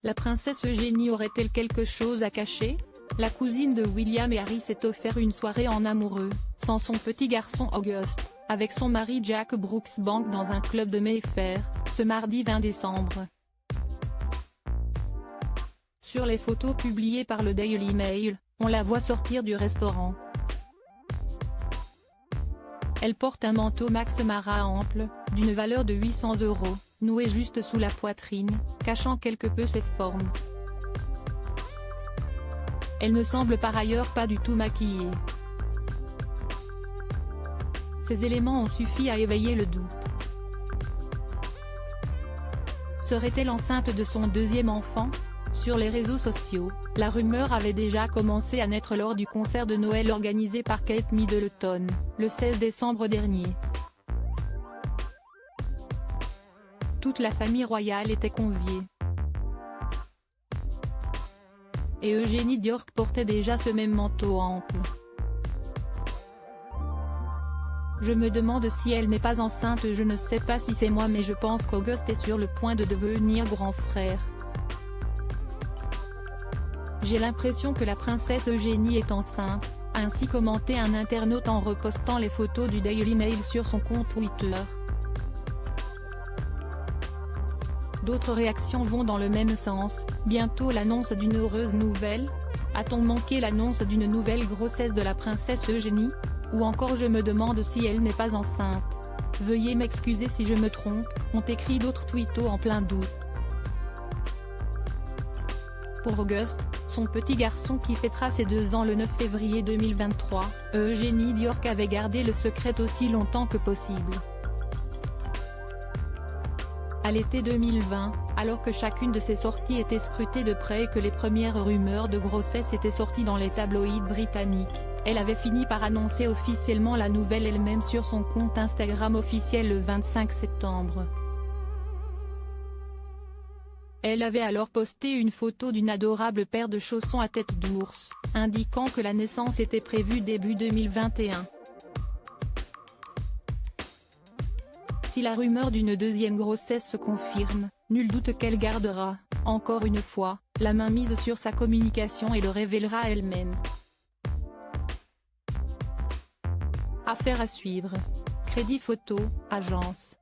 La princesse Eugénie aurait-elle quelque chose à cacher? La cousine de William et Harry s'est offert une soirée en amoureux, sans son petit garçon Auguste, avec son mari Jack Brooksbank dans un club de Mayfair, ce mardi 20 décembre. Sur les photos publiées par le Daily Mail, on la voit sortir du restaurant. Elle porte un manteau Max Mara ample, d'une valeur de 800 €, noué juste sous la poitrine, cachant quelque peu ses formes. Elle ne semble par ailleurs pas du tout maquillée. Ces éléments ont suffi à éveiller le doute. Serait-elle enceinte de son deuxième enfant? Sur les réseaux sociaux, la rumeur avait déjà commencé à naître lors du concert de Noël organisé par Kate Middleton, le 16 décembre dernier. Toute la famille royale était conviée. Et Eugénie Dior portait déjà ce même manteau ample. Je me demande si elle n'est pas enceinte, je ne sais pas si c'est moi, mais je pense qu'Auguste est sur le point de devenir grand frère. J'ai l'impression que la princesse Eugénie est enceinte, a ainsi commenté un internaute en repostant les photos du Daily Mail sur son compte Twitter. D'autres réactions vont dans le même sens. Bientôt l'annonce d'une heureuse nouvelle? A-t-on manqué l'annonce d'une nouvelle grossesse de la princesse Eugénie? Ou encore je me demande si elle n'est pas enceinte. Veuillez m'excuser si je me trompe, ont écrit d'autres tweetos en plein doute. Pour Auguste, son petit garçon qui fêtera ses 2 ans le 9 février 2023, Eugénie Dior avait gardé le secret aussi longtemps que possible. À l'été 2020, alors que chacune de ses sorties était scrutée de près et que les premières rumeurs de grossesse étaient sorties dans les tabloïds britanniques, elle avait fini par annoncer officiellement la nouvelle elle-même sur son compte Instagram officiel le 25 septembre. Elle avait alors posté une photo d'une adorable paire de chaussons à tête d'ours, indiquant que la naissance était prévue début 2021. Si la rumeur d'une deuxième grossesse se confirme, nul doute qu'elle gardera, encore une fois, la main mise sur sa communication et le révélera elle-même. Affaire à suivre. Crédit Photo, agence.